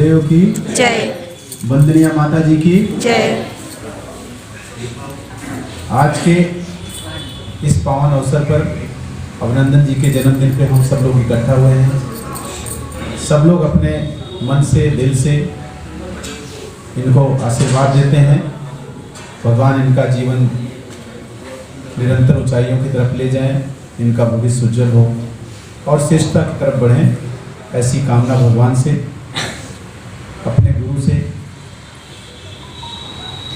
गुरुदेव की जय। वंदनीय माता जी की जय। आज के इस पावन अवसर पर अभिनंदन जी के जन्मदिन पे हम सब लोग इकट्ठा हुए हैं। सब लोग अपने मन से, दिल से इनको आशीर्वाद देते हैं। भगवान इनका जीवन निरंतर ऊंचाइयों की तरफ ले जाएं, इनका भविष्य उज्जवल हो और श्रेष्ठता की तरफ बढ़ें, ऐसी कामना भगवान से, अपने गुरु से।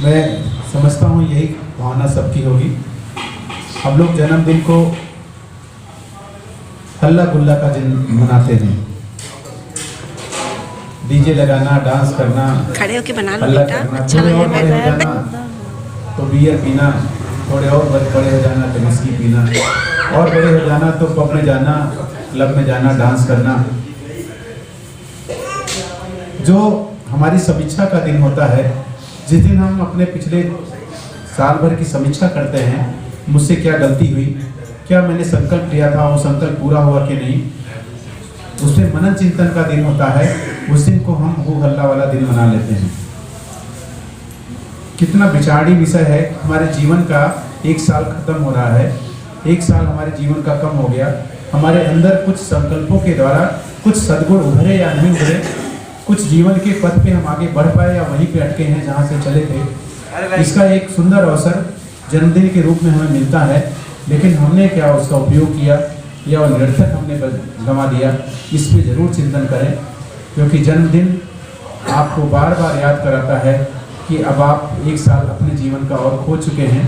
मैं समझता हूँ यही भावना सबकी होगी। हम लोग जन्मदिन को हल्ला गुल्ला का दिन मनाते हैं। डीजे लगाना, डांस करना, खड़े होके बना लो हल्ला बेटा, करना, अच्छा थोड़े और बड़े हो लगेगा। जाना तो बियर पीना, थोड़े और बड़े हो जाना तो विस्की पीना, और बड़े हो जाना तो पब में जाना, क्लब में जाना, डांस करना। जो हमारी समीक्षा का दिन होता है, जिस दिन हम अपने पिछले साल भर की समीक्षा करते हैं, मुझसे क्या गलती हुई, क्या मैंने संकल्प लिया था वो संकल्प पूरा हुआ कि नहीं, उसमें मनन चिंतन का दिन होता है। उस दिन को हम हो हल्ला वाला दिन मना लेते हैं। कितना विचारी विषय है। हमारे जीवन का एक साल खत्म हो रहा है, एक साल हमारे जीवन का कम हो गया। हमारे अंदर कुछ संकल्पों के द्वारा कुछ सद्गुण उभरे या नहीं उभरे, कुछ जीवन के पथ पे हम आगे बढ़ पाए या वहीं पे अटके हैं जहाँ से चले थे। इसका एक सुंदर अवसर जन्मदिन के रूप में हमें मिलता है, लेकिन हमने क्या उसका उपयोग किया या वो निरर्थक हमने गंवा दिया, इस पे जरूर चिंतन करें। क्योंकि जन्मदिन आपको बार बार याद कराता है कि अब आप एक साल अपने जीवन का और खो चुके हैं।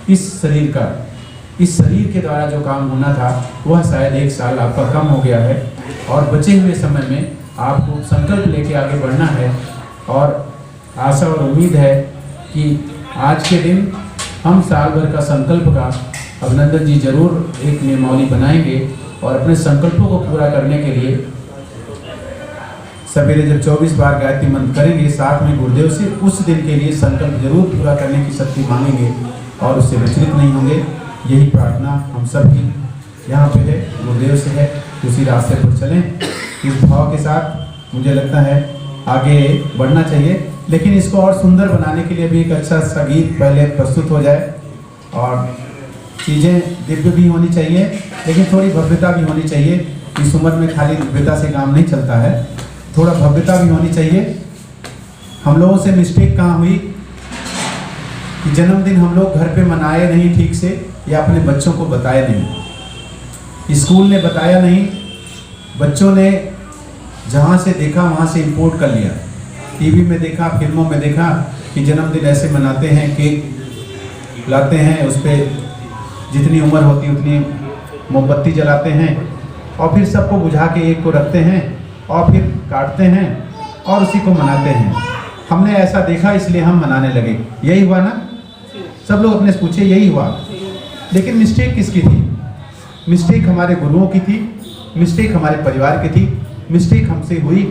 इस शरीर के द्वारा जो काम होना था वह शायद एक साल आपका कम हो गया है, और बचे हुए समय में आपको संकल्प लेके आगे बढ़ना है। और आशा और उम्मीद है कि आज के दिन हम साल भर का संकल्प का अभिनंदन जी जरूर एक नियमावली बनाएंगे, और अपने संकल्पों को पूरा करने के लिए सवेरे जब 24 बार गायत्री मंत्र करेंगे, साथ में गुरुदेव से उस दिन के लिए संकल्प जरूर पूरा करने की शक्ति मांगेंगे और उससे विचलित नहीं होंगे। यही प्रार्थना हम सब की यहाँ पे है, गुरुदेव से है। उसी रास्ते पर चलें, इस भाव के साथ मुझे लगता है आगे बढ़ना चाहिए। लेकिन इसको और सुंदर बनाने के लिए भी एक अच्छा सा गीत पहले प्रस्तुत हो जाए, और चीज़ें दिव्य भी होनी चाहिए, लेकिन थोड़ी भव्यता भी होनी चाहिए। इस उम्र में खाली दिव्यता से काम नहीं चलता है, थोड़ा भव्यता भी होनी चाहिए। हम लोगों से मिस्टेक कहाँ हुई कि जन्मदिन हम लोग घर पे मनाए नहीं ठीक से, या अपने बच्चों को बताए नहीं, स्कूल ने बताया नहीं, बच्चों ने जहाँ से देखा वहाँ से इंपोर्ट कर लिया। टीवी में देखा, फिल्मों में देखा कि जन्मदिन ऐसे मनाते हैं, केक लाते हैं, उस पर जितनी उम्र होती उतनी मोमबत्ती जलाते हैं, और फिर सबको बुझा के एक को रखते हैं और फिर काटते हैं और उसी को मनाते हैं। हमने ऐसा देखा इसलिए हम मनाने लगे। यही हुआ ना? सब लोग अपने से पूछे, यही हुआ। लेकिन मिस्टेक किसकी थी? मिस्टेक हमारे गुरुओं की थी, मिस्टेक हमारे परिवार की थी, मिस्टेक हमसे हुई,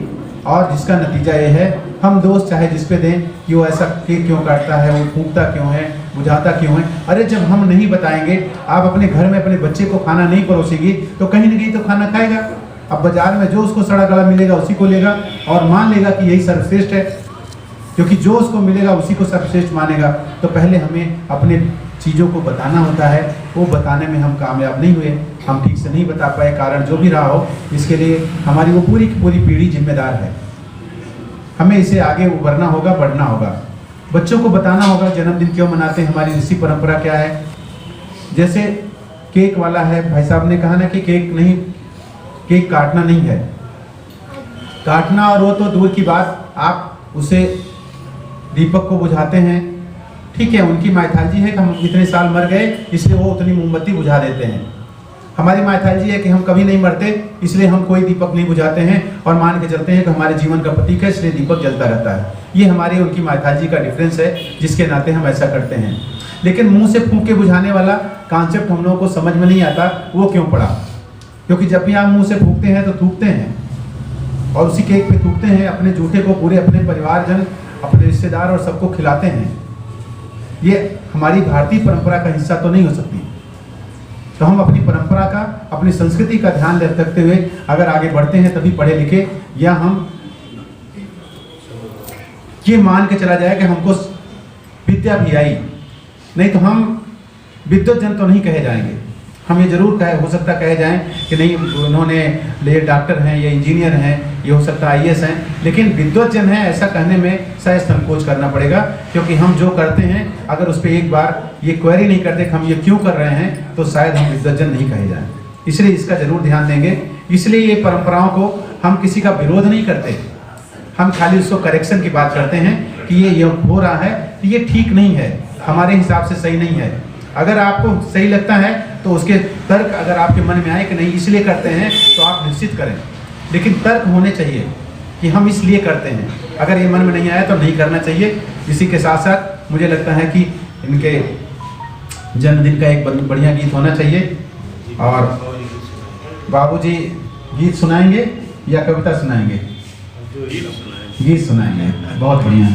और जिसका नतीजा ये है, हम दोस्त चाहे जिस पे दें कि वो ऐसा केक क्यों काटता है, वो फूंकता क्यों है, बुझाता क्यों है। अरे जब हम नहीं बताएंगे, आप अपने घर में अपने बच्चे को खाना नहीं परोसेगी तो कहीं ना कहीं तो खाना खाएगा। अब बाजार में जो उसको सड़ा गला मिलेगा उसी को लेगा और मान लेगा कि यही सर्वश्रेष्ठ है, क्योंकि जो उसको मिलेगा उसी को सर्वश्रेष्ठ मानेगा। तो पहले हमें अपने चीज़ों को बताना होता है, वो बताने में हम कामयाब नहीं हुए, हम ठीक से नहीं बता पाए। कारण जो भी रहा हो, इसके लिए हमारी वो पूरी की पूरी पीढ़ी जिम्मेदार है। हमें इसे आगे उभरना होगा, बढ़ना होगा, बच्चों को बताना होगा जन्मदिन क्यों मनाते हैं, हमारी ऋषि परंपरा क्या है। जैसे केक वाला है, भाई साहब ने कहा ना कि केक काटना नहीं है, काटना और वो तो दूर की बात, आप उसे दीपक को बुझाते हैं, ठीक है, उनकी माइथालजी है कि हम इतने साल मर गए इसलिए वो उतनी मोमबत्ती बुझा देते हैं। हमारी माइथालजी है कि हम कभी नहीं मरते इसलिए हम कोई दीपक नहीं बुझाते हैं और मान के चलते हैं कि हमारे जीवन का प्रतीक है इसलिए दीपक जलता रहता है। ये हमारी उनकी माइथालजी का डिफरेंस है, जिसके नाते हम ऐसा करते हैं। लेकिन मुंह से फूंक के बुझाने वाला कॉन्सेप्ट हम लोगों को समझ में नहीं आता, वो क्यों पड़ा? क्योंकि जब भी आप मुँह से फूंकते हैं तो थूकते हैं, और उसी केक पे थूकते हैं, अपने जूठे को पूरे अपने परिवारजन, अपने रिश्तेदार और सबको खिलाते हैं। ये हमारी भारतीय परंपरा का हिस्सा तो नहीं हो सकती। तो हम अपनी परंपरा का, अपनी संस्कृति का ध्यान रखते हुए अगर आगे बढ़ते हैं तभी पढ़े लिखे, या हम ये मान के चला जाए कि हमको विद्या भी आई, नहीं तो हम विद्वत जन तो नहीं कहे जाएंगे। हम ये जरूर कहे, हो सकता कहे जाएं कि नहीं उन्होंने ये डॉक्टर हैं, ये इंजीनियर हैं, ये हो सकता IAS हैं, लेकिन विद्वत जन है ऐसा कहने में शायद संकोच करना पड़ेगा, क्योंकि हम जो करते हैं अगर उस पर एक बार ये क्वेरी नहीं करते कि हम ये क्यों कर रहे हैं, तो शायद हम विद्वत जन नहीं कहे जाएँ। इसलिए इसका जरूर ध्यान देंगे। इसलिए ये परंपराओं को हम किसी का विरोध नहीं करते, हम खाली उसको करेक्शन की बात करते हैं कि ये हो रहा है, ये ठीक नहीं है, हमारे हिसाब से सही नहीं है। अगर आपको सही लगता है तो उसके तर्क अगर आपके मन में आए कि नहीं इसलिए करते हैं, तो आप निश्चित करें, लेकिन तर्क होने चाहिए कि हम इसलिए करते हैं। अगर ये मन में नहीं आया तो नहीं करना चाहिए। इसी के साथ साथ मुझे लगता है कि इनके जन्मदिन का एक बढ़िया गीत होना चाहिए। और बाबूजी गीत सुनाएंगे या कविता सुनाएंगे? गीत सुनाएंगे। बहुत बढ़िया।